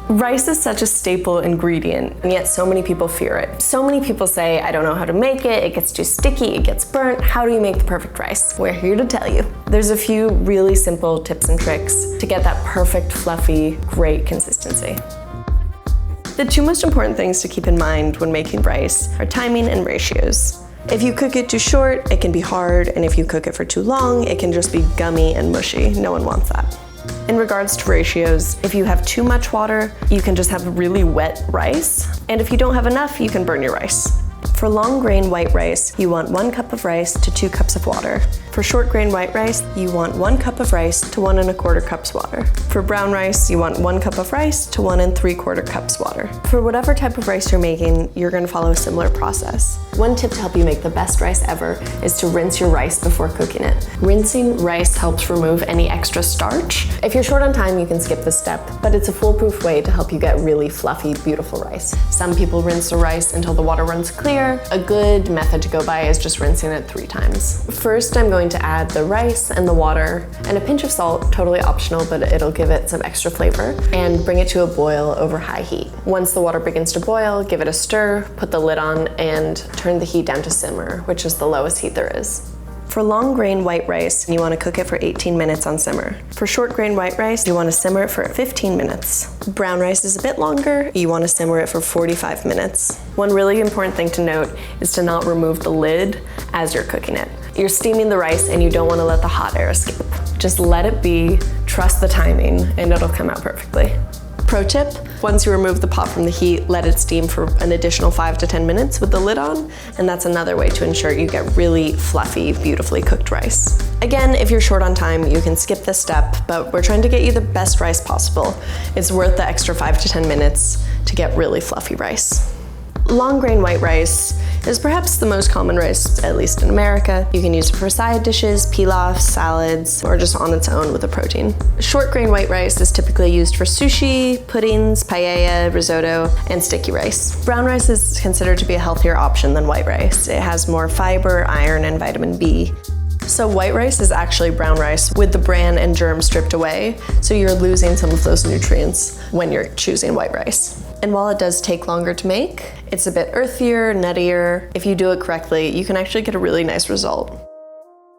Rice is such a staple ingredient, and yet so many people fear it. So many people say, I don't know how to make it, it gets too sticky, it gets burnt. How do you make the perfect rice? We're here to tell you. There's a few really simple tips and tricks to get that perfect, fluffy, great consistency. The two most important things to keep in mind when making rice are timing and ratios. If you cook it too short, it can be hard, and if you cook it for too long, it can just be gummy and mushy. No one wants that. In regards to ratios, if you have too much water, you can just have really wet rice. And if you don't have enough, you can burn your rice. For long grain white rice, you want 1 cup of rice to 2 cups of water. For short grain white rice, you want 1 cup of rice to 1 1/4 cups water. For brown rice, you want 1 cup of rice to 1 3/4 cups water. For whatever type of rice you're making, you're gonna follow a similar process. One tip to help you make the best rice ever is to rinse your rice before cooking it. Rinsing rice helps remove any extra starch. If you're short on time, you can skip this step, but it's a foolproof way to help you get really fluffy, beautiful rice. Some people rinse the rice until the water runs clear. A good method to go by is just rinsing it 3 times. First, I'm going to add the rice and the water and a pinch of salt, totally optional, but it'll give it some extra flavor, and bring it to a boil over high heat. Once the water begins to boil, give it a stir, put the lid on, and turn the heat down to simmer, which is the lowest heat there is. For long grain white rice, you want to cook it for 18 minutes on simmer. For short grain white rice, you want to simmer it for 15 minutes. Brown rice is a bit longer, you want to simmer it for 45 minutes. One really important thing to note is to not remove the lid as you're cooking it. You're steaming the rice and you don't want to let the hot air escape. Just let it be, trust the timing, and it'll come out perfectly. Pro tip, once you remove the pot from the heat, let it steam for an additional 5 to 10 minutes with the lid on, and that's another way to ensure you get really fluffy, beautifully cooked rice. Again, if you're short on time, you can skip this step, but we're trying to get you the best rice possible. It's worth the extra 5 to 10 minutes to get really fluffy rice. Long grain white rice is perhaps the most common rice, at least in America. You can use it for side dishes, pilaf, salads, or just on its own with a protein. Short grain white rice is typically used for sushi, puddings, paella, risotto, and sticky rice. Brown rice is considered to be a healthier option than white rice. It has more fiber, iron, and vitamin B. So white rice is actually brown rice with the bran and germ stripped away, so you're losing some of those nutrients when you're choosing white rice. And while it does take longer to make, it's a bit earthier, nuttier. If you do it correctly, you can actually get a really nice result.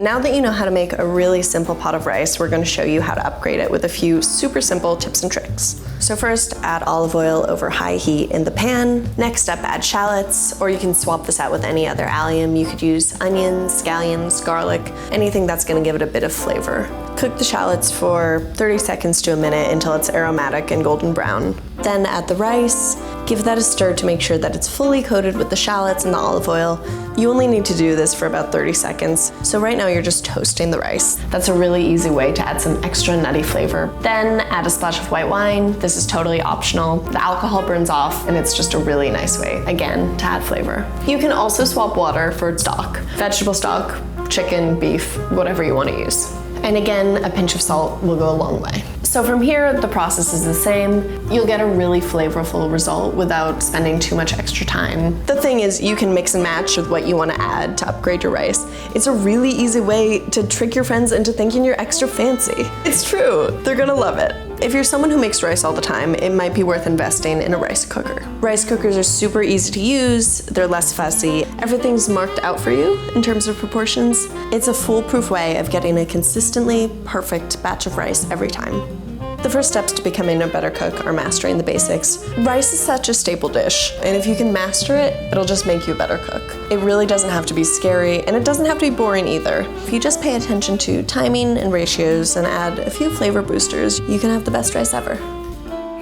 Now that you know how to make a really simple pot of rice, we're going to show you how to upgrade it with a few super simple tips and tricks. So first, add olive oil over high heat in the pan. Next up, add shallots, or you can swap this out with any other allium. You could use onions, scallions, garlic, anything that's going to give it a bit of flavor. Cook the shallots for 30 seconds to a minute until it's aromatic and golden brown. Then add the rice. Give that a stir to make sure that it's fully coated with the shallots and the olive oil. You only need to do this for about 30 seconds. So right now you're just toasting the rice. That's a really easy way to add some extra nutty flavor. Then add a splash of white wine. This is totally optional. The alcohol burns off and it's just a really nice way, again, to add flavor. You can also swap water for stock. Vegetable stock, chicken, beef, whatever you want to use. And again, a pinch of salt will go a long way. So from here, the process is the same. You'll get a really flavorful result without spending too much extra time. The thing is, you can mix and match with what you want to add to upgrade your rice. It's a really easy way to trick your friends into thinking you're extra fancy. It's true, they're gonna love it. If you're someone who makes rice all the time, it might be worth investing in a rice cooker. Rice cookers are super easy to use, they're less fussy, everything's marked out for you in terms of proportions. It's a foolproof way of getting a consistently perfect batch of rice every time. The first steps to becoming a better cook are mastering the basics. Rice is such a staple dish, and if you can master it, it'll just make you a better cook. It really doesn't have to be scary, and it doesn't have to be boring either. If you just pay attention to timing and ratios and add a few flavor boosters, you can have the best rice ever.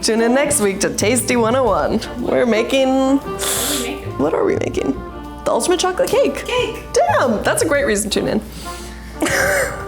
Tune in next week to Tasty 101. We're making... What are we making? The ultimate chocolate cake. Damn, that's a great reason to tune in.